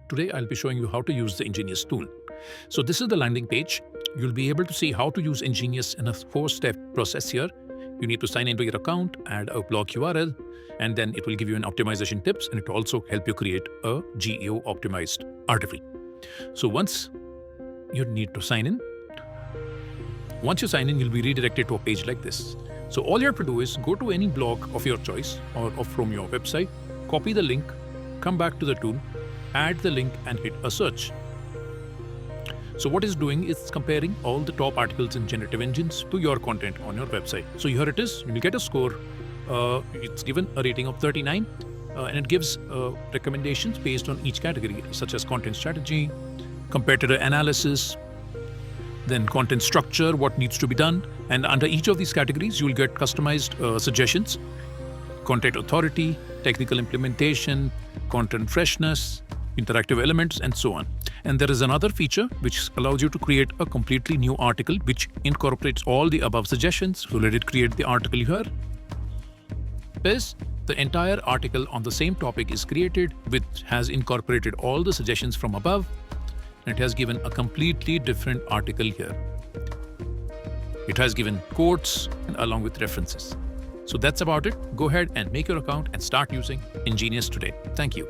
Today I'll be showing you how to use the EnGenius tool. So this is the landing page. You'll be able to see how to use EnGenius in a 4-step process here. You need to sign into your account, add a blog URL, and then it will give you an optimization tips, and it will also help you create a GEO optimized article. So once you need to sign in, once you sign in, you'll be redirected to a page like this. So all you have to do is go to any blog of your choice or from your website, copy the link, come back to the tool, add the link and hit a search. So what it's doing is comparing all the top articles in generative engines to your content on your website. So here it is, you'll get a score. It's given a rating of 39 and it gives recommendations based on each category, such as content strategy, competitor analysis, then content structure, what needs to be done. And under each of these categories, you will get customized suggestions, content authority, technical implementation, content freshness, interactive elements, and so on. And there is another feature which allows you to create a completely new article which incorporates all the above suggestions. So let it create the article here. The entire article on the same topic is created, which has incorporated all the suggestions from above. And it has given a completely different article here. It has given quotes along with references. So that's about it. Go ahead and make your account and start using EnGenius today. Thank you.